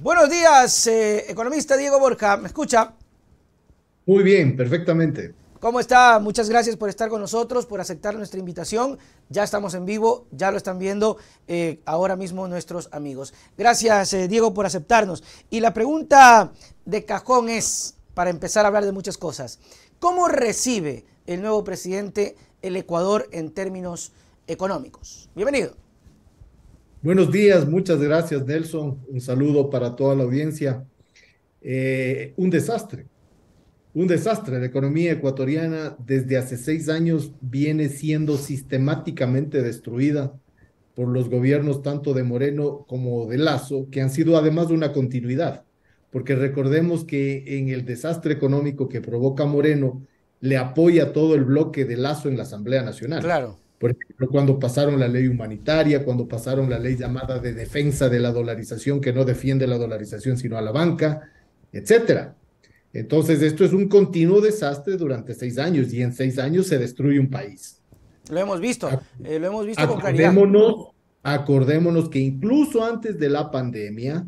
Buenos días, economista Diego Borja. ¿Me escucha? Muy bien, perfectamente. ¿Cómo está? Muchas gracias por estar con nosotros, por aceptar nuestra invitación. Ya estamos en vivo, ya lo están viendo ahora mismo nuestros amigos. Gracias, Diego, por aceptarnos. Y la pregunta de cajón es, para empezar a hablar de muchas cosas, ¿cómo recibe el nuevo presidente el Ecuador en términos económicos? Bienvenido. Buenos días, muchas gracias, Nelson. Un saludo para toda la audiencia. Un desastre, un desastre. La economía ecuatoriana desde hace 6 años viene siendo sistemáticamente destruida por los gobiernos tanto de Moreno como de Lasso, que han sido además una continuidad, porque recordemos que en el desastre económico que provoca Moreno le apoya todo el bloque de Lasso en la Asamblea Nacional. Claro. Por ejemplo, cuando pasaron la ley humanitaria, cuando pasaron la ley llamada de defensa de la dolarización, que no defiende la dolarización sino a la banca, etcétera. Entonces, esto es un continuo desastre durante 6 años y en 6 años se destruye un país. Lo hemos visto con claridad. Acordémonos, acordémonos que incluso antes de la pandemia,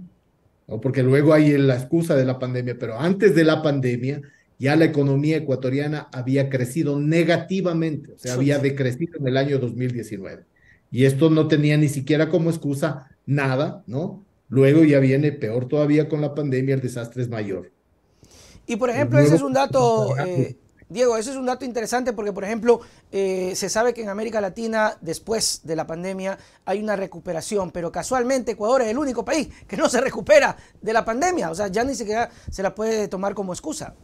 ¿no? Porque luego hay la excusa de la pandemia, pero antes de la pandemia ya la economía ecuatoriana había crecido negativamente, o sea, había Chuta. decrecido en el año 2019. Y esto no tenía ni siquiera como excusa nada, ¿no? Luego ya viene peor todavía con la pandemia, el desastre es mayor. Y por El ejemplo, ese es nuevo un gobierno dato, federal. Diego, ese es un dato interesante porque, por ejemplo, se sabe que en América Latina, después de la pandemia, hay una recuperación, pero casualmente Ecuador es el único país que no se recupera de la pandemia, o sea, ya ni siquiera se la puede tomar como excusa.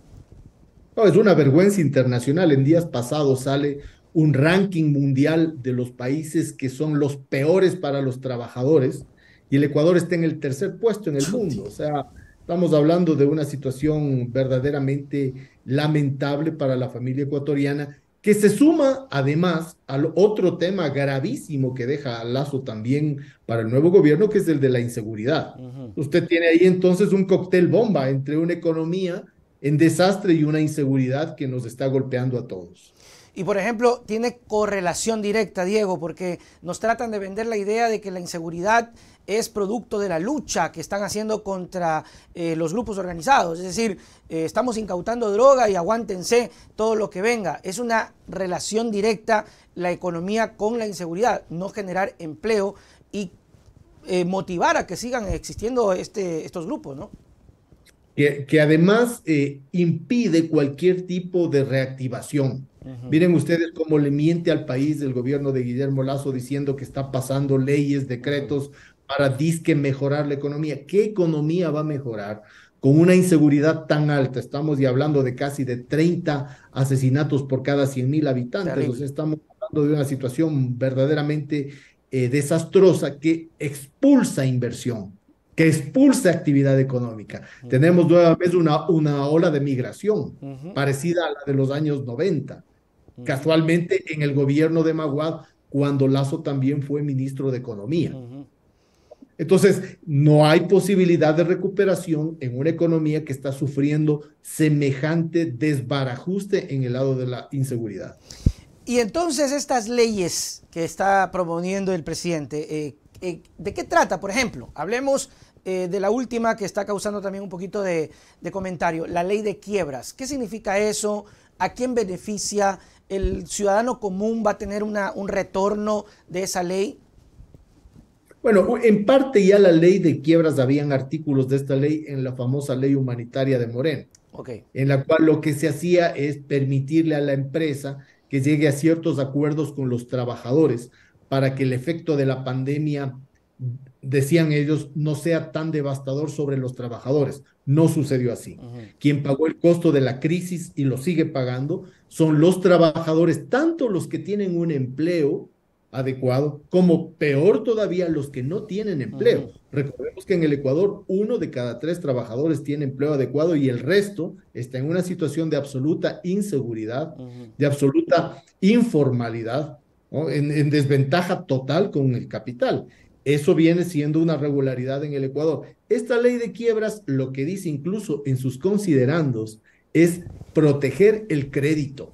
No, es una vergüenza internacional. En días pasados sale un ranking mundial de los países que son los peores para los trabajadores y el Ecuador está en el tercer puesto en el Chuti. mundo. O sea, estamos hablando de una situación verdaderamente lamentable para la familia ecuatoriana que se suma además al otro tema gravísimo que deja Lazo también para el nuevo gobierno, que es el de la inseguridad. Ujú. Usted tiene ahí entonces un cóctel bomba entre una economía en desastre y una inseguridad que nos está golpeando a todos. Y por ejemplo, tiene correlación directa, Diego, porque nos tratan de vender la idea de que la inseguridad es producto de la lucha que están haciendo contra los grupos organizados. Es decir, estamos incautando droga y aguántense todo lo que venga. Es una relación directa la economía con la inseguridad, no generar empleo y motivar a que sigan existiendo estos grupos, ¿no? Que además impide cualquier tipo de reactivación. Ujú. Miren ustedes cómo le miente al país el gobierno de Guillermo Lazo diciendo que está pasando leyes, Ujú. decretos para disque mejorar la economía. ¿Qué economía va a mejorar con una inseguridad tan alta? Estamos ya hablando de casi de 30 asesinatos por cada 100.000 habitantes. O sea, Terrible. estamos hablando de una situación verdaderamente desastrosa que expulsa inversión, que expulsa actividad económica. Ujú. Tenemos nuevamente una ola de migración Ujú. parecida a la de los años 90, Ujú. casualmente en el gobierno de Maguad, cuando Lazo también fue ministro de Economía. Ujú. Entonces, no hay posibilidad de recuperación en una economía que está sufriendo semejante desbarajuste en el lado de la inseguridad. Y entonces estas leyes que está proponiendo el presidente, ¿de qué trata? Por ejemplo, hablemos de la última que está causando también un poquito de comentario, la ley de quiebras. ¿Qué significa eso? ¿A quién beneficia? ¿El ciudadano común va a tener un retorno de esa ley? Bueno, en parte ya la ley de quiebras, habían artículos de esta ley en la famosa ley humanitaria de Moreno, Ok. en la cual lo que se hacía es permitirle a la empresa que llegue a ciertos acuerdos con los trabajadores para que el efecto de la pandemia, decían ellos, no sea tan devastador sobre los trabajadores. No sucedió así. Ujú. Quien pagó el costo de la crisis y lo sigue pagando son los trabajadores, tanto los que tienen un empleo adecuado, como peor todavía los que no tienen empleo. Ujú. Recordemos que en el Ecuador 1 de cada 3 trabajadores tiene empleo adecuado y el resto está en una situación de absoluta inseguridad, Ujú. de absoluta informalidad, ¿no? En desventaja total con el capital. Eso viene siendo una regularidad en el Ecuador. Esta ley de quiebras lo que dice incluso en sus considerandos es proteger el crédito.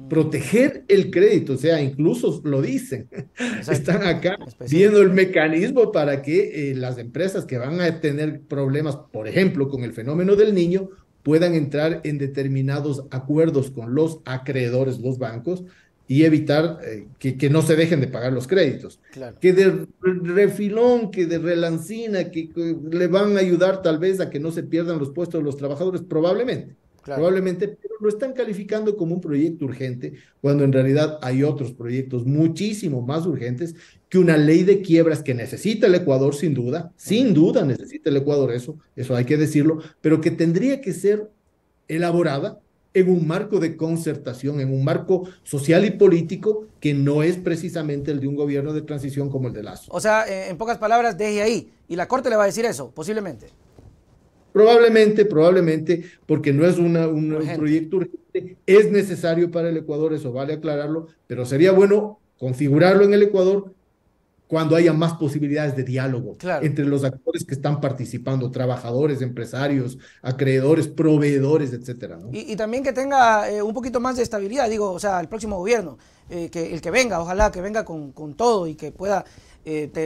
proteger el crédito, o sea, incluso lo dicen, Exacto. están acá Específico. viendo el mecanismo para que las empresas que van a tener problemas, por ejemplo, con el fenómeno del niño, puedan entrar en determinados acuerdos con los acreedores, los bancos, y evitar que no se dejen de pagar los créditos. Claro, Que de refilón, que de relancina, que le van a ayudar tal vez a que no se pierdan los puestos de los trabajadores, claro. probablemente, pero lo están calificando como un proyecto urgente, cuando en realidad hay otros proyectos muchísimo más urgentes que una ley de quiebras que necesita el Ecuador, sin duda necesita el Ecuador eso hay que decirlo, pero que tendría que ser elaborada en un marco de concertación, en un marco social y político que no es precisamente el de un gobierno de transición como el de Lazo. O sea, en pocas palabras, deje ahí. Y la Corte le va a decir eso, posiblemente. Probablemente, porque no es un Urgente. proyecto urgente, es necesario para el Ecuador, eso vale aclararlo, pero sería bueno configurarlo en el Ecuador cuando haya más posibilidades de diálogo Claro. entre los actores que están participando, trabajadores, empresarios, acreedores, proveedores, etcétera, ¿no? Y también que tenga un poquito más de estabilidad, digo, o sea, el próximo gobierno, que el que venga, ojalá que venga con todo y que pueda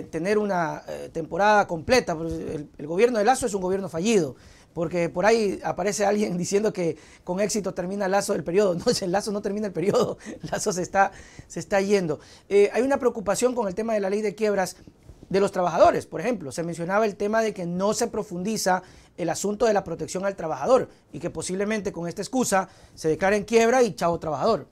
tener una temporada completa. Pues el gobierno de Lazo es un gobierno fallido, porque por ahí aparece alguien diciendo que con éxito termina Lazo el periodo. No, el Lazo no termina el periodo, Lazo se está yendo. Hay una preocupación con el tema de la ley de quiebras de los trabajadores. Por ejemplo, se mencionaba el tema de que no se profundiza el asunto de la protección al trabajador y que posiblemente con esta excusa se declare en quiebra y chao trabajador.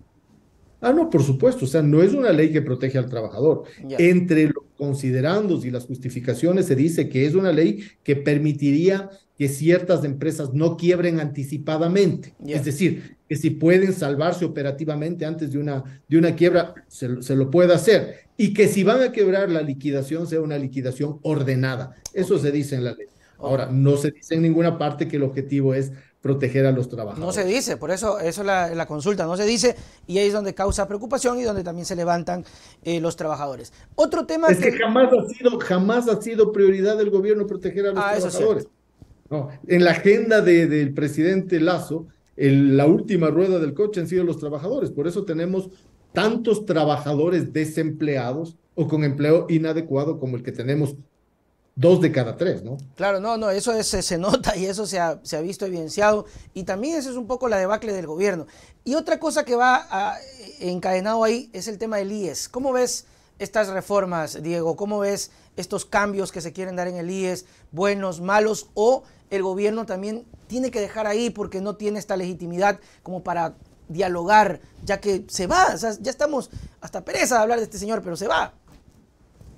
Ah, no, por supuesto, o sea, no es una ley que protege al trabajador. Ya, Entre los considerandos y las justificaciones se dice que es una ley que permitiría que ciertas empresas no quiebren anticipadamente. Es ya. decir, que si pueden salvarse operativamente antes de una quiebra, se lo puede hacer. Y que si van a quebrar, la liquidación sea una liquidación ordenada. Ok, Eso se dice en la ley. ok. Ahora, no se dice en ninguna parte que el objetivo es proteger a los No se trabajadores. dice, por eso la consulta no se dice y ahí es donde causa preocupación y donde también se levantan los trabajadores. Otro tema Es que que... jamás ha sido prioridad del gobierno proteger a los Ah, eso es trabajadores. cierto. No, en la agenda del presidente Lazo, la última rueda del coche han sido los trabajadores. Por eso tenemos tantos trabajadores desempleados o con empleo inadecuado como el que tenemos 2 de cada 3, ¿no? Claro, no, eso se nota y eso se ha visto evidenciado y también eso es un poco la debacle del gobierno. Y otra cosa que va encadenado ahí es el tema del IES. ¿Cómo ves estas reformas, Diego? ¿Cómo ves estos cambios que se quieren dar en el IES? ¿Buenos, malos? ¿O el gobierno también tiene que dejar ahí porque no tiene esta legitimidad como para dialogar, ya que se va? O sea, ya estamos hasta pereza de hablar de este señor, pero se va.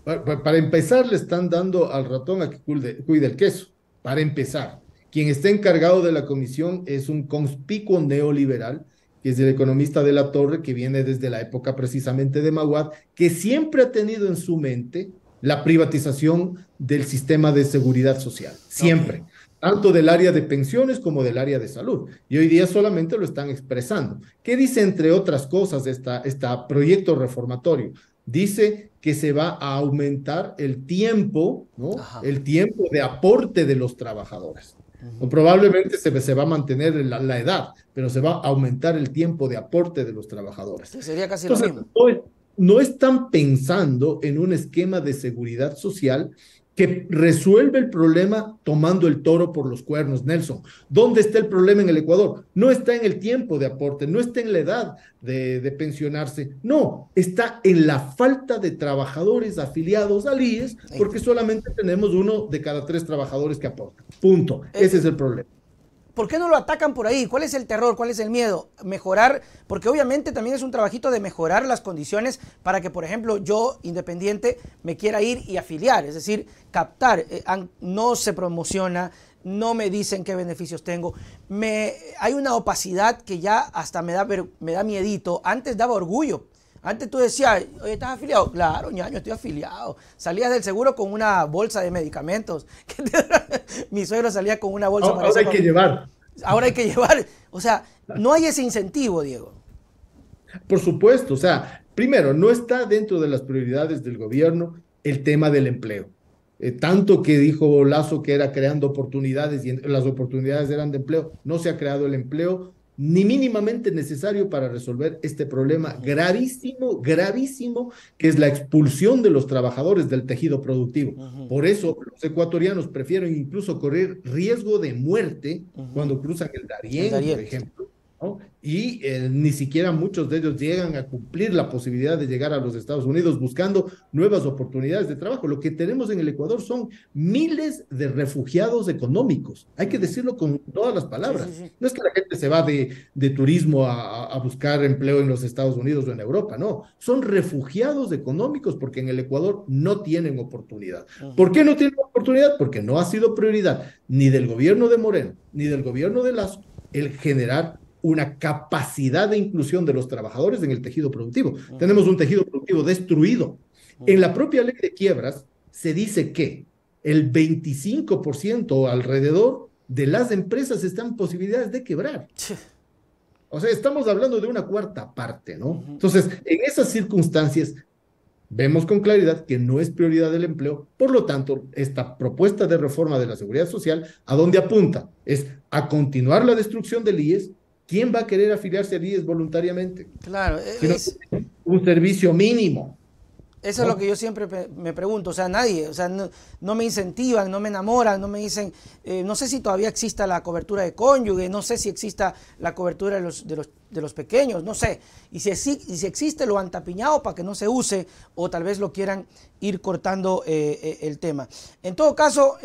Para empezar, le están dando al ratón a que cuide el queso. Para empezar, quien está encargado de la comisión es un conspicuo neoliberal, que es el economista de la Torre, que viene desde la época precisamente de Maguad, que siempre ha tenido en su mente la privatización del sistema de seguridad social. Ok. Siempre. Tanto del área de pensiones como del área de salud. Y hoy día solamente lo están expresando. ¿Qué dice, entre otras cosas, este proyecto reformatorio? Dice que se va a aumentar el tiempo, ¿no? Ajá. El tiempo de aporte de los trabajadores. O Ujú. probablemente se va a mantener la edad, pero se va a aumentar el tiempo de aporte de los trabajadores. Que sería casi lo Entonces, mismo. no están pensando en un esquema de seguridad social que resuelve el problema tomando el toro por los cuernos, Nelson. ¿Dónde está el problema en el Ecuador? No está en el tiempo de aporte, no está en la edad de pensionarse, no, está en la falta de trabajadores afiliados al IES, porque solamente tenemos 1 de cada 3 trabajadores que aportan. Punto. Ese Eh, es el problema. ¿Por qué no lo atacan por ahí? ¿Cuál es el terror? ¿Cuál es el miedo? Mejorar, porque obviamente también es un trabajito de mejorar las condiciones para que, por ejemplo, yo, independiente, me quiera ir y afiliar, es decir, captar. No se promociona, no me dicen qué beneficios tengo. Hay una opacidad que ya hasta me da miedito. Antes daba orgullo. Antes tú decías, oye, ¿estás afiliado? Claro, ñaño, estoy afiliado. Salías del seguro con una bolsa de medicamentos. Mi suegro salía con una bolsa para Ahora esa hay que llevar. ahora hay que llevar, o sea, no hay ese incentivo, Diego. Por supuesto, o sea, primero, no está dentro de las prioridades del gobierno el tema del empleo. Tanto que dijo Lazo que era creando oportunidades y las oportunidades eran de empleo, no se ha creado el empleo, ni mínimamente necesario para resolver este problema gravísimo, gravísimo, que es la expulsión de los trabajadores del tejido productivo. Por eso los ecuatorianos prefieren incluso correr riesgo de muerte cuando cruzan el Darién, por ejemplo, ¿no? Y ni siquiera muchos de ellos llegan a cumplir la posibilidad de llegar a los Estados Unidos buscando nuevas oportunidades de trabajo. Lo que tenemos en el Ecuador son miles de refugiados económicos. Hay que decirlo con todas las palabras. No es que la gente se va de turismo a buscar empleo en los Estados Unidos o en Europa, no. Son refugiados económicos porque en el Ecuador no tienen oportunidad. ¿Por qué no tienen oportunidad? Porque no ha sido prioridad ni del gobierno de Moreno, ni del gobierno de Lasso, el generar una capacidad de inclusión de los trabajadores en el tejido productivo. Tenemos un tejido productivo destruido. En la propia ley de quiebras se dice que el 25% o alrededor de las empresas están en posibilidades de quebrar. O sea, estamos hablando de una cuarta parte, ¿no? Entonces, en esas circunstancias, vemos con claridad que no es prioridad el empleo. Por lo tanto, esta propuesta de reforma de la seguridad social, ¿a dónde apunta? Es a continuar la destrucción del IES. ¿Quién va a querer afiliarse al IES voluntariamente? Claro, un servicio mínimo. Eso es lo que yo siempre me pregunto, o sea, nadie, o sea, no me incentivan, no me enamoran, no me dicen, no sé si todavía exista la cobertura de cónyuge, no sé si exista la cobertura de los pequeños, no sé, y si existe lo han tapiñado para que no se use, o tal vez lo quieran ir cortando el tema. En todo caso,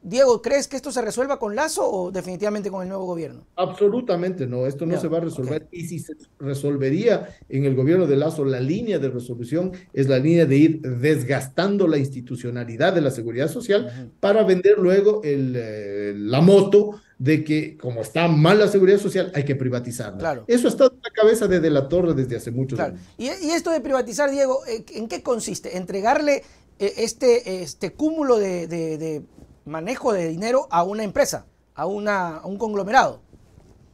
Diego, ¿crees que esto se resuelva con Lasso o definitivamente con el nuevo gobierno? Absolutamente no, esto no se va a resolver. Y si se resolvería en el gobierno de Lasso, la línea de resolución es la línea de ir desgastando la institucionalidad de la seguridad social para vender luego la moto de que como está mal la seguridad social hay que privatizarla. Claro. Eso está en la cabeza de la Torre desde hace muchos años. Y esto de privatizar, Diego, ¿en qué consiste? ¿Entregarle este cúmulo de manejo de dinero a una empresa, a un conglomerado?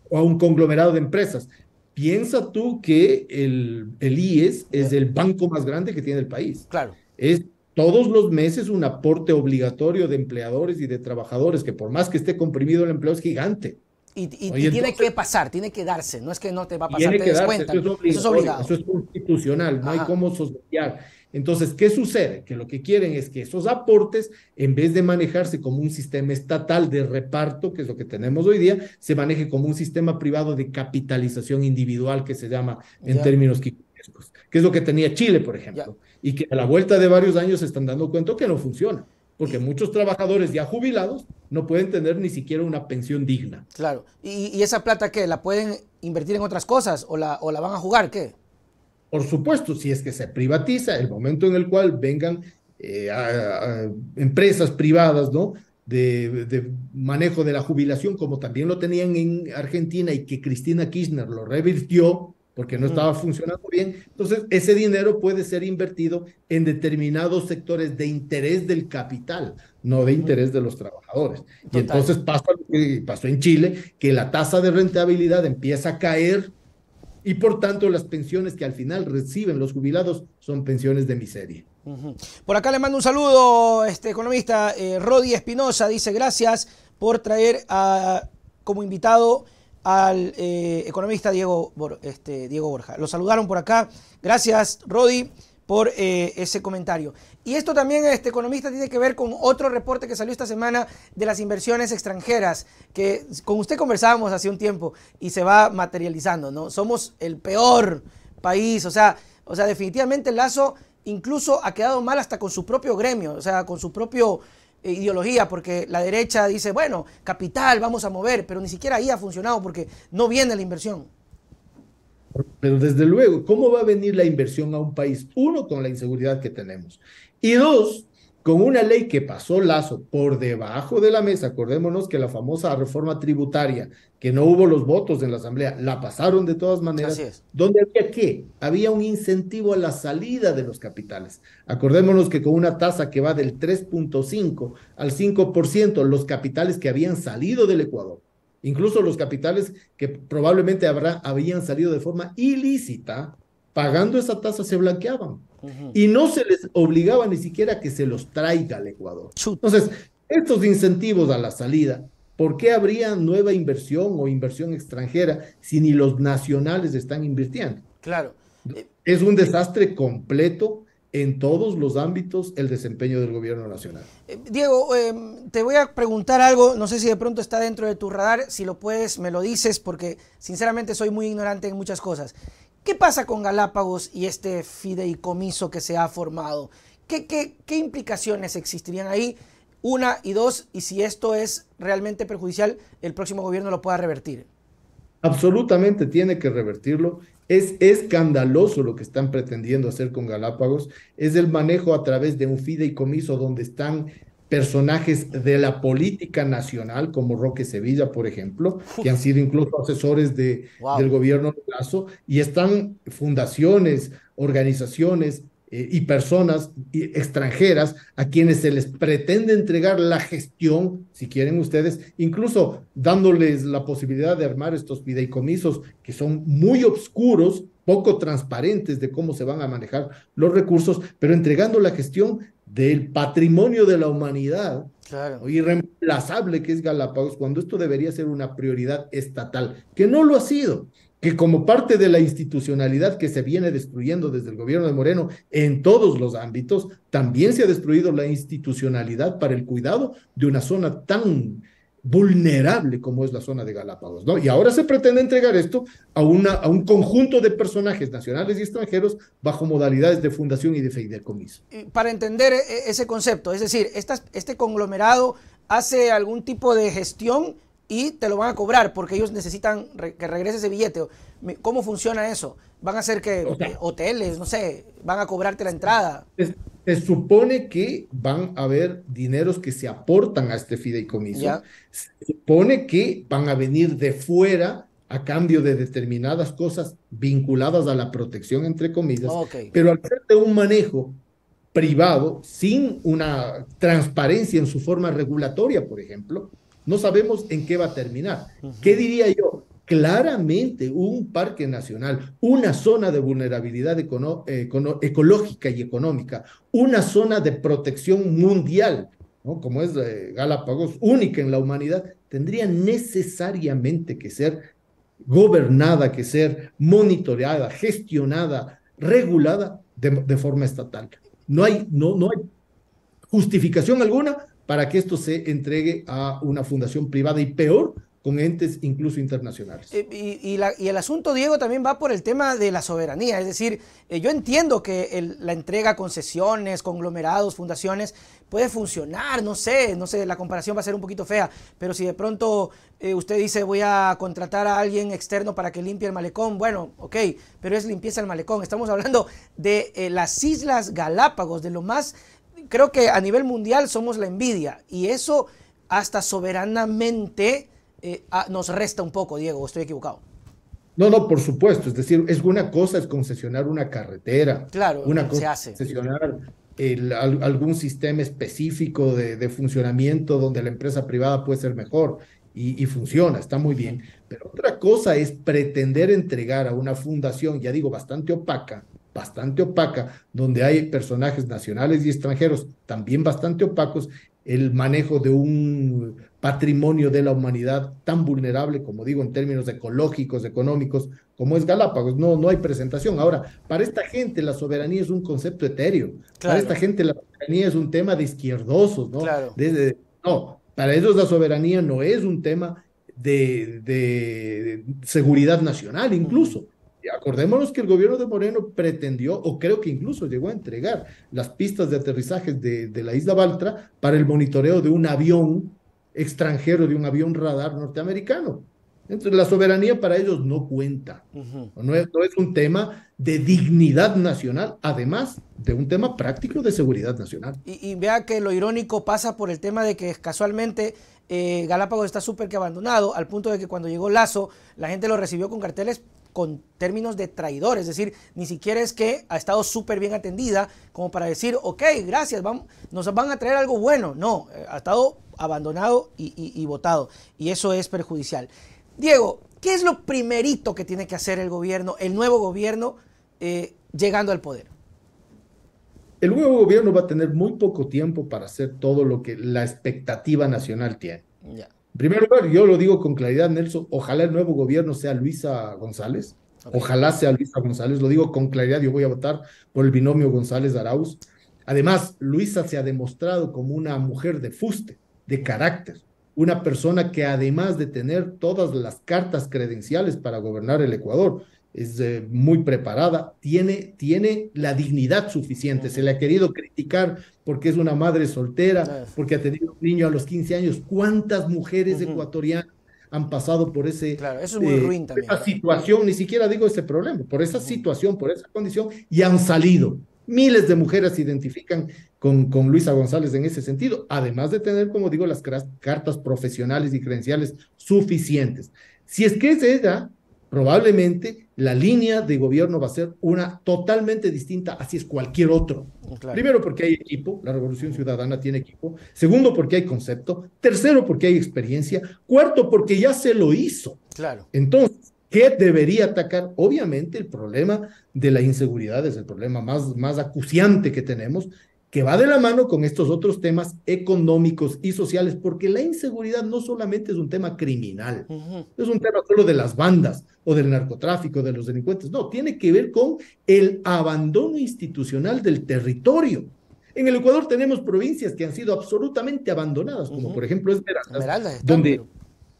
O a un conglomerado de empresas. Piensa tú que el IES es el banco más grande que tiene el país. Claro. Es todos los meses un aporte obligatorio de empleadores y de trabajadores, que por más que esté comprimido el empleo es gigante. Y tiene que pasar, tiene que darse, no es que no te va a pasar, te descuentan. Eso es obligado. Eso es constitucional, no hay cómo soslayar. Entonces, ¿qué sucede? Que lo que quieren es que esos aportes, en vez de manejarse como un sistema estatal de reparto, que es lo que tenemos hoy día, se maneje como un sistema privado de capitalización individual, que se llama en términos quinquenales, que es lo que tenía Chile, por ejemplo, y que a la vuelta de varios años se están dando cuenta que no funciona, porque muchos trabajadores ya jubilados no pueden tener ni siquiera una pensión digna. Claro. ¿Y esa plata qué? ¿La pueden invertir en otras cosas o la van a jugar? ¿Qué? Por supuesto, si es que se privatiza, el momento en el cual vengan empresas privadas, ¿no?, de manejo de la jubilación, como también lo tenían en Argentina y que Cristina Kirchner lo revirtió porque no estaba funcionando bien, entonces ese dinero puede ser invertido en determinados sectores de interés del capital, no de interés de los trabajadores. Total. Y entonces pasa lo que pasó en Chile, que la tasa de rentabilidad empieza a caer y por tanto las pensiones que al final reciben los jubilados son pensiones de miseria. Por acá le mando un saludo, economista Rodi Espinosa, dice gracias por traer como invitado al economista Diego Borja. Lo saludaron por acá. Gracias, Rodi, por ese comentario. Y esto también, economista, tiene que ver con otro reporte que salió esta semana de las inversiones extranjeras, que con usted conversábamos hace un tiempo y se va materializando, ¿no? Somos el peor país, o sea, definitivamente Lasso incluso ha quedado mal hasta con su propio gremio, o sea, con su propio ideología, porque la derecha dice, bueno, capital, vamos a mover, pero ni siquiera ahí ha funcionado porque no viene la inversión. Pero desde luego, ¿cómo va a venir la inversión a un país? Uno, con la inseguridad que tenemos. Y dos, con una ley que pasó Lasso por debajo de la mesa. Acordémonos que la famosa reforma tributaria, que no hubo los votos en la Asamblea, la pasaron de todas maneras. Así es. ¿Dónde había qué? Había un incentivo a la salida de los capitales. Acordémonos que con una tasa que va del 3.5 al 5%, los capitales que habían salido del Ecuador, incluso los capitales que probablemente habían salido de forma ilícita, pagando esa tasa se blanqueaban. Y no se les obligaba ni siquiera a que se los traiga al Ecuador. Entonces, estos incentivos a la salida ¿Por qué habría nueva inversión o inversión extranjera si ni los nacionales están invirtiendo? Claro. Es un desastre completo en todos los ámbitos el desempeño del gobierno nacional. Diego, te voy a preguntar algo, no sé si de pronto está dentro de tu radar, si lo puedes, me lo dices, porque sinceramente soy muy ignorante en muchas cosas. ¿Qué pasa con Galápagos y este fideicomiso que se ha formado? ¿Qué implicaciones existirían ahí? Una y dos, y si esto es realmente perjudicial, el próximo gobierno lo pueda revertir. Absolutamente tiene que revertirlo. Es escandaloso lo que están pretendiendo hacer con Galápagos. Es el manejo a través de un fideicomiso donde están personajes de la política nacional, como Roque Sevilla, por ejemplo, que han sido incluso asesores del Wow. gobierno de Lazo, y están fundaciones, organizaciones y personas extranjeras a quienes se les pretende entregar la gestión, si quieren ustedes, incluso dándoles la posibilidad de armar estos fideicomisos que son muy oscuros, poco transparentes de cómo se van a manejar los recursos, pero entregando la gestión del patrimonio de la humanidad, Claro. ¿no? Irreemplazable que es Galápagos, cuando esto debería ser una prioridad estatal, que no lo ha sido, que como parte de la institucionalidad que se viene destruyendo desde el gobierno de Moreno en todos los ámbitos, también se ha destruido la institucionalidad para el cuidado de una zona tan vulnerable como es la zona de Galápagos, ¿no? Y ahora se pretende entregar esto a un conjunto de personajes nacionales y extranjeros bajo modalidades de fundación y de fideicomiso. Para entender ese concepto, es decir, este conglomerado hace algún tipo de gestión y te lo van a cobrar porque ellos necesitan que regrese ese billete. ¿Cómo funciona eso? ¿Van a hacer que O sea, hoteles, no sé, van a cobrarte la entrada? se supone que van a haber dineros que se aportan a este fideicomiso, Ya, se supone que van a venir de fuera a cambio de determinadas cosas vinculadas a la protección, entre comillas, ok. pero al ser de un manejo privado, sin una transparencia en su forma regulatoria, por ejemplo, no sabemos en qué va a terminar. ¿Qué diría yo? Claramente un parque nacional, una zona de vulnerabilidad ecológica y económica, una zona de protección mundial, ¿no? Como es Galápagos, única en la humanidad, tendría necesariamente que ser gobernada, que ser monitoreada, gestionada, regulada de forma estatal. No hay justificación alguna para que esto se entregue a una fundación privada y peor con entes incluso internacionales. Y el asunto, Diego, también va por el tema de la soberanía. Es decir, yo entiendo que la entrega a concesiones, conglomerados, fundaciones, puede funcionar, no sé, la comparación va a ser un poquito fea, pero si de pronto usted dice voy a contratar a alguien externo para que limpie el malecón, bueno, ok, pero es limpieza del malecón. Estamos hablando de las Islas Galápagos, de lo más, creo que a nivel mundial somos la envidia, y eso hasta soberanamente nos resta un poco, Diego, estoy equivocado. No, no, por supuesto. Es decir, es una cosa es concesionar una carretera, Claro, una se cosa es hace. concesionar algún sistema específico de funcionamiento donde la empresa privada puede ser mejor y funciona, está muy bien. Pero otra cosa es pretender entregar a una fundación, ya digo, bastante opaca, donde hay personajes nacionales y extranjeros también bastante opacos, el manejo de un patrimonio de la humanidad tan vulnerable, como digo, en términos ecológicos, económicos, como es Galápagos. No, no hay presentación. Ahora, para esta gente la soberanía es un concepto etéreo. Para esta Claro, gente la soberanía es un tema de izquierdosos, ¿no? claro. No, para ellos la soberanía no es un tema de seguridad nacional Ujú. incluso. Y acordémonos que el gobierno de Moreno pretendió, o creo que incluso llegó a entregar las pistas de aterrizaje de la isla Baltra para el monitoreo de un avión extranjero, de un avión radar norteamericano. Entonces, la soberanía para ellos no cuenta. Ujú. No es un tema de dignidad nacional, además de un tema práctico de seguridad nacional. Y vea que lo irónico pasa por el tema de que casualmente Galápagos está súper que abandonado, al punto de que cuando llegó Lazo, la gente lo recibió con carteles con términos de traidor, es decir, ni siquiera es que ha estado súper bien atendida como para decir, ok, gracias, nos van a traer algo bueno. No, ha estado abandonado y votado, y eso es perjudicial. Diego, ¿qué es lo primerito que tiene que hacer el gobierno, el nuevo gobierno, llegando al poder? El nuevo gobierno va a tener muy poco tiempo para hacer todo lo que la expectativa nacional tiene. Ya. En primer lugar, yo lo digo con claridad, Nelson, ojalá el nuevo gobierno sea Luisa González, Ok. ojalá sea Luisa González, lo digo con claridad, yo voy a votar por el binomio González-Arauz. Además, Luisa se ha demostrado como una mujer de fuste, de Ujú. carácter, una persona que además de tener todas las cartas credenciales para gobernar el Ecuador, es muy preparada, tiene la dignidad suficiente. Se Ujú. le ha querido criticar porque es una madre soltera, Es- porque ha tenido un niño a los 15 años. ¿Cuántas mujeres Ujú. ecuatorianas han pasado por Claro, eso es muy ruin también. esa situación? Ni siquiera digo ese problema, por esa Ujú. situación, por esa condición, y han salido. Miles de mujeres se identifican con Luisa González en ese sentido, además de tener, como digo, las cartas profesionales y credenciales suficientes. Si es que es ella, probablemente la línea de gobierno va a ser una totalmente distinta, así es cualquier otro. Claro. Primero, porque hay equipo, la Revolución Ujú. Ciudadana tiene equipo. Segundo, porque hay concepto. Tercero, porque hay experiencia. Cuarto, porque ya se lo hizo. Claro. Entonces, ¿qué debería atacar? Obviamente el problema de la inseguridad es el problema más acuciante que tenemos, que va de la mano con estos otros temas económicos y sociales, porque la inseguridad no solamente es un tema criminal, Ujú. no es un tema solo de las bandas o del narcotráfico, de los delincuentes, no, tiene que ver con el abandono institucional del territorio. En el Ecuador tenemos provincias que han sido absolutamente abandonadas, como Ujú. por ejemplo Esmeraldas, Esmeraldas están,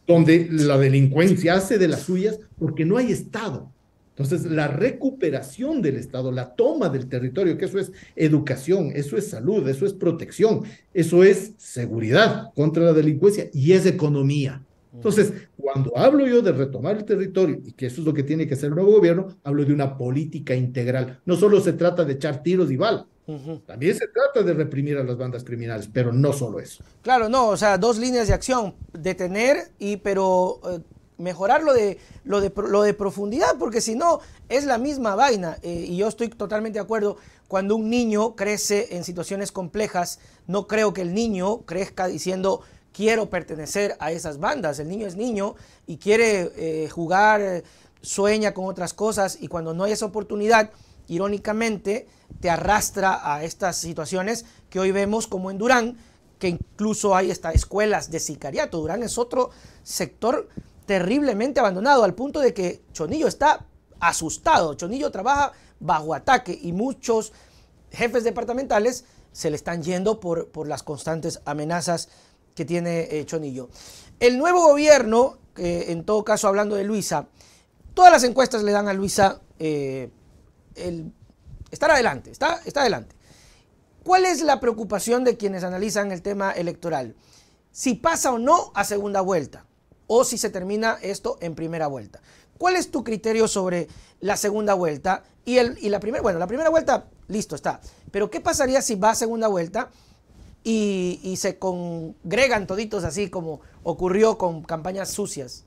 donde pero... la delincuencia hace de las suyas porque no hay Estado. Entonces, la recuperación del Estado, la toma del territorio, que eso es educación, eso es salud, eso es protección, eso es seguridad contra la delincuencia y es economía. Ujú. Entonces, cuando hablo yo de retomar el territorio, y que eso es lo que tiene que hacer el nuevo gobierno, hablo de una política integral. No solo se trata de echar tiros y balas, Ujú. también se trata de reprimir a las bandas criminales, pero no solo eso. Claro, no, o sea, dos líneas de acción, detener y pero mejorar lo de profundidad, porque si no es la misma vaina. Y yo estoy totalmente de acuerdo, cuando un niño crece en situaciones complejas, no creo que el niño crezca diciendo quiero pertenecer a esas bandas. El niño es niño y quiere jugar, sueña con otras cosas, y cuando no hay esa oportunidad, irónicamente, te arrastra a estas situaciones que hoy vemos como en Durán, que incluso hay hasta escuelas de sicariato. Durán es otro sector terriblemente abandonado, al punto de que Chonillo está asustado. Chonillo trabaja bajo ataque y muchos jefes departamentales se le están yendo por las constantes amenazas que tiene Chonillo. El nuevo gobierno, en todo caso hablando de Luisa, todas las encuestas le dan a Luisa estar adelante, está adelante. ¿Cuál es la preocupación de quienes analizan el tema electoral? Si pasa o no a segunda vuelta, o si se termina esto en primera vuelta. ¿Cuál es tu criterio sobre la segunda vuelta y la primera? Bueno, la primera vuelta, listo, está. Pero ¿qué pasaría si va a segunda vuelta y se congregan toditos así como ocurrió con campañas sucias?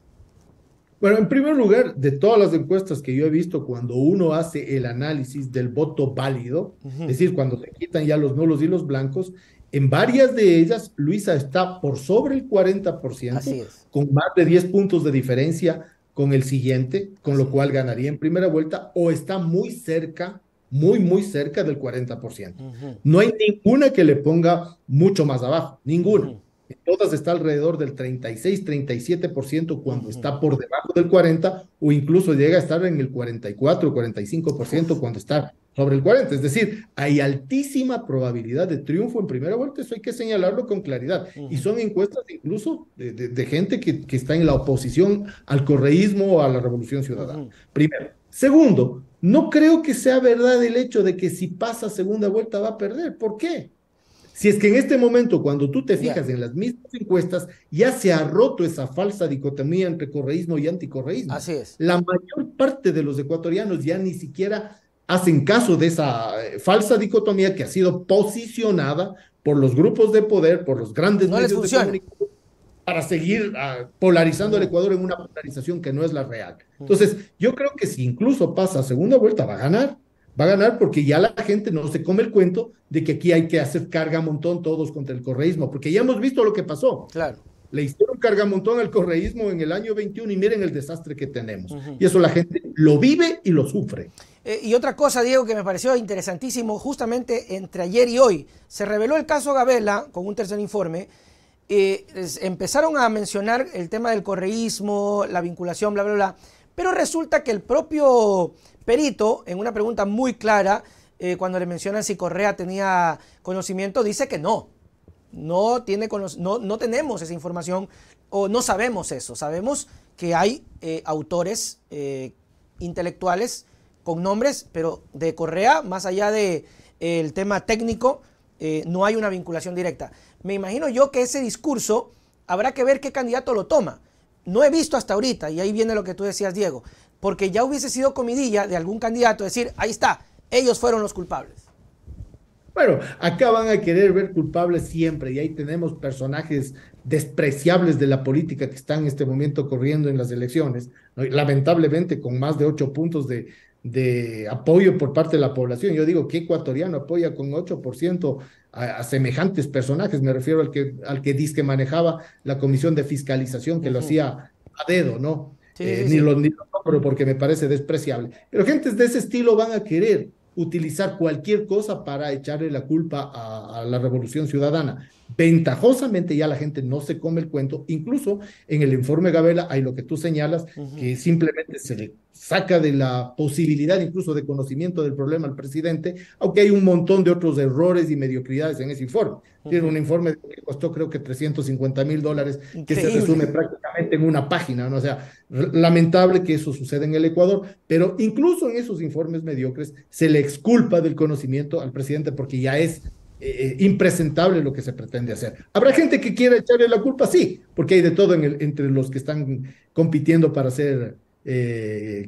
Bueno, en primer lugar, de todas las encuestas que yo he visto, cuando uno hace el análisis del voto válido, Ujú. es decir, cuando se quitan ya los nulos y los blancos, en varias de ellas Luisa está por sobre el 40%, Así es, con más de 10 puntos de diferencia con el siguiente, con así lo cual es. ganaría en primera vuelta, o está muy cerca, muy cerca del 40%. Ujú. No hay ninguna que le ponga mucho más abajo, ninguna. Ujú. Todas está alrededor del 36-37% cuando Ujú. está por debajo del 40%, o incluso llega a estar en el 44-45% Uf. cuando está sobre el 40%. Es decir, hay altísima probabilidad de triunfo en primera vuelta, eso hay que señalarlo con claridad. Y Ujú. son encuestas incluso de gente que está en la oposición al correísmo o a la Revolución Ciudadana. Ujú. Primero. Segundo, no creo que sea verdad el hecho de que si pasa segunda vuelta va a perder. ¿Por qué? Si es que en este momento, cuando tú te Ya, fijas en las mismas encuestas, ya se ha roto esa falsa dicotomía entre correísmo y anticorreísmo. así es. La mayor parte de los ecuatorianos ya ni siquiera hacen caso de esa falsa dicotomía que ha sido posicionada por los grupos de poder, por los grandes No les medios de funciona. comunicación, para seguir polarizando al Ujú. Ecuador en una polarización que no es la real. Ujú. Entonces, yo creo que si incluso pasa a segunda vuelta, va a ganar. Va a ganar porque ya la gente no se come el cuento de que aquí hay que hacer carga montón todos contra el correísmo, porque ya hemos visto lo que pasó. Claro. Le hicieron carga montón al correísmo en el año 21 y miren el desastre que tenemos. Ujú. Y eso la gente lo vive y lo sufre. Y otra cosa, Diego, que me pareció interesantísimo, justamente entre ayer y hoy, se reveló el caso Gabela con un tercer informe, empezaron a mencionar el tema del correísmo, la vinculación, bla, bla, bla, pero resulta que el propio perito, en una pregunta muy clara, cuando le mencionan si Correa tenía conocimiento, dice que no tenemos esa información o no sabemos eso. Sabemos que hay autores intelectuales con nombres, pero de Correa, más allá de el tema técnico, no hay una vinculación directa. Me imagino yo que ese discurso habrá que ver qué candidato lo toma. No he visto hasta ahorita, y ahí viene lo que tú decías, Diego, porque ya hubiese sido comidilla de algún candidato decir, ahí está, ellos fueron los culpables. Bueno, acá van a querer ver culpables siempre y ahí tenemos personajes despreciables de la política que están en este momento corriendo en las elecciones, ¿no? Lamentablemente con más de 8 puntos de apoyo por parte de la población. Yo digo, ¿qué ecuatoriano apoya con 8% a semejantes personajes? Me refiero al que dice que manejaba la comisión de fiscalización, que lo hacía a dedo, ¿no? Ni lo nombro porque me parece despreciable. Pero gentes de ese estilo van a querer utilizar cualquier cosa para echarle la culpa a la Revolución Ciudadana. Ventajosamente ya la gente no se come el cuento, incluso en el informe Gabela hay lo que tú señalas, que simplemente se le saca de la posibilidad incluso de conocimiento del problema al presidente, aunque hay un montón de otros errores y mediocridades en ese informe. Tiene un informe que costó creo que $350,000, que se resume prácticamente en una página, ¿no? O sea, lamentable que eso suceda en el Ecuador, pero incluso en esos informes mediocres se le exculpa del conocimiento al presidente porque ya es impresentable lo que se pretende hacer. ¿Habrá gente que quiera echarle la culpa? Sí, porque hay de todo entre los que están compitiendo para ser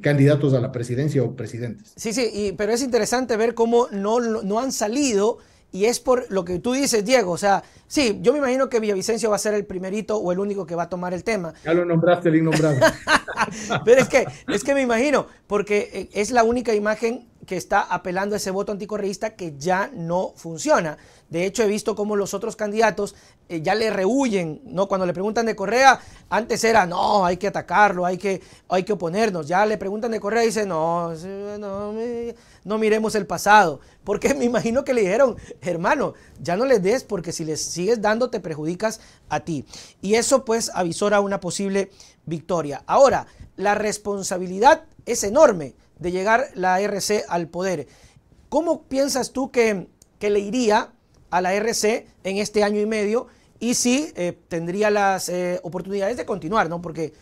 candidatos a la presidencia o presidentes. Sí, pero es interesante ver cómo no han salido, y es por lo que tú dices, Diego. O sea, sí, yo me imagino que Villavicencio va a ser el primerito o el único que va a tomar el tema. Ya lo nombraste, el innombrable. Pero es que me imagino, porque es la única imagen que está apelando a ese voto anticorreísta que ya no funciona. De hecho, he visto cómo los otros candidatos ya le rehuyen, ¿no? Cuando le preguntan de Correa, antes era, no, hay que atacarlo, hay que oponernos. Ya le preguntan de Correa y dice, no miremos el pasado. Porque me imagino que le dijeron, hermano, ya no les des, porque si les sigues dando te perjudicas a ti. Y eso pues avisora una posible victoria. Ahora, la responsabilidad es enorme de llegar la RC al poder. ¿Cómo piensas tú que le iría a la RC en este año y medio? Y si tendría las oportunidades de continuar, ¿no? Porque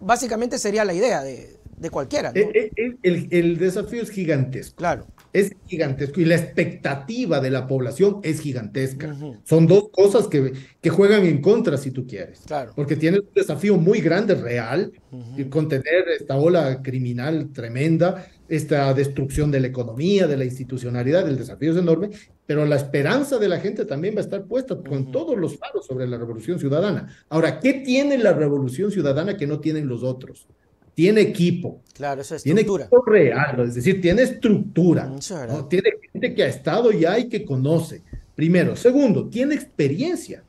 básicamente sería la idea de cualquiera, ¿no? El desafío es gigantesco. Claro. Es gigantesco y la expectativa de la población es gigantesca. Son dos cosas que juegan en contra, si tú quieres. Claro. Porque tienes un desafío muy grande, real, contener esta ola criminal tremenda, esta destrucción de la economía, de la institucionalidad. El desafío es enorme, pero la esperanza de la gente también va a estar puesta con todos los faros sobre la Revolución Ciudadana. Ahora, ¿qué tiene la Revolución Ciudadana que no tienen los otros? Tiene equipo. Claro, esa estructura. Tiene equipo real, es decir, tiene estructura, ¿no? Tiene gente que ha estado ya y que conoce. Primero. Segundo, tiene experiencia.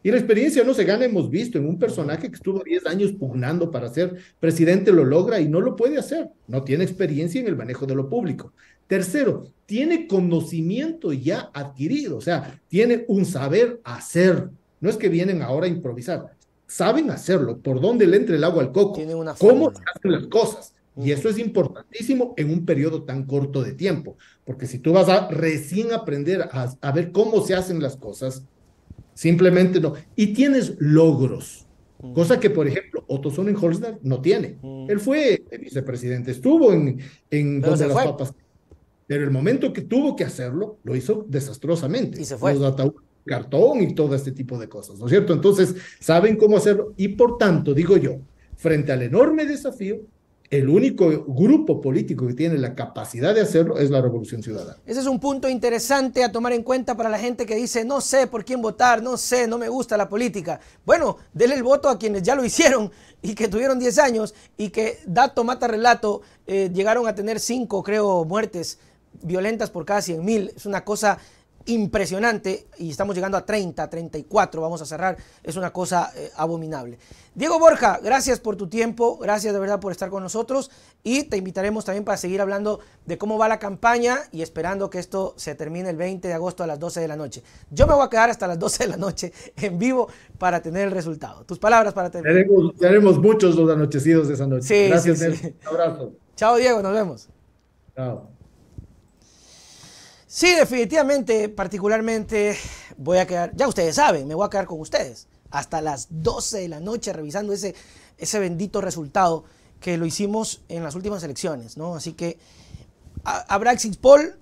Y la experiencia no se gana, hemos visto, en un personaje que estuvo 10 años pugnando para ser presidente, lo logra y no lo puede hacer. No tiene experiencia en el manejo de lo público. Tercero, tiene conocimiento ya adquirido, o sea, tiene un saber hacer. No es que vienen ahora a improvisar. Saben hacerlo, por dónde le entra el agua al coco, cómo se hacen las cosas. Y eso es importantísimo en un periodo tan corto de tiempo, porque si tú vas a recién aprender a ver cómo se hacen las cosas, simplemente no. Y tienes logros, cosa que, por ejemplo, Otto Sonnenholzner no tiene. Él fue vicepresidente, estuvo en donde las papas, pero el momento que tuvo que hacerlo, lo hizo desastrosamente. Y se fue. Los cartón y todo este tipo de cosas, ¿no es cierto? Entonces, saben cómo hacerlo y por tanto, digo yo, frente al enorme desafío, el único grupo político que tiene la capacidad de hacerlo es la Revolución Ciudadana. Ese es un punto interesante a tomar en cuenta para la gente que dice, no sé por quién votar, no sé, no me gusta la política. Bueno, denle el voto a quienes ya lo hicieron y que tuvieron 10 años y que, dato mata relato, llegaron a tener 5, creo, muertes violentas por cada 100,000. Es una cosa impresionante y estamos llegando a 30, 34, vamos a cerrar, es una cosa abominable. Diego Borja, gracias por tu tiempo, gracias de verdad por estar con nosotros y te invitaremos también para seguir hablando de cómo va la campaña y esperando que esto se termine el 20 de agosto a las 12 de la noche. Yo me voy a quedar hasta las 12 de la noche en vivo para tener el resultado. Tus palabras para terminar. Tenemos muchos los anochecidos de esa noche. Sí, Gracias, sí, Nelson. sí. Un abrazo. Chao, Diego, nos vemos. Chao. Sí, definitivamente, particularmente voy a quedar, ya ustedes saben, me voy a quedar con ustedes hasta las 12 de la noche revisando ese bendito resultado que lo hicimos en las últimas elecciones, ¿no? Así que, ¿habrá exit poll?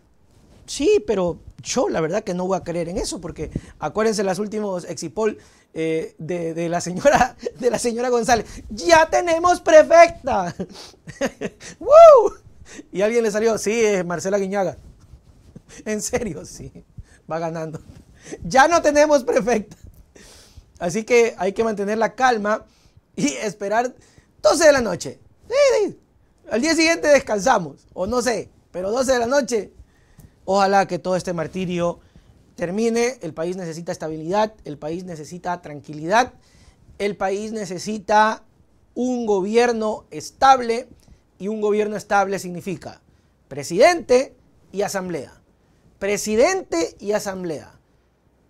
Sí, pero yo la verdad que no voy a creer en eso, porque acuérdense los últimos exit poll de la señora González. ¡Ya tenemos prefecta! ¡Woo! Y a alguien le salió, sí, es Marcela Guiñaga. En serio, sí, va ganando. Ya no tenemos prefecta. Así que hay que mantener la calma y esperar 12 de la noche. Sí. Al día siguiente descansamos, o no sé, pero 12 de la noche. Ojalá que todo este martirio termine. El país necesita estabilidad, el país necesita tranquilidad, el país necesita un gobierno estable, y un gobierno estable significa presidente y asamblea. Presidente y asamblea,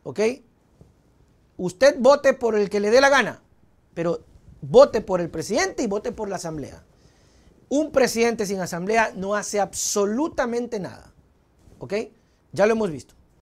¿ok? Usted vote por el que le dé la gana, pero vote por el presidente y vote por la asamblea. Un presidente sin asamblea no hace absolutamente nada, ¿ok? Ya lo hemos visto.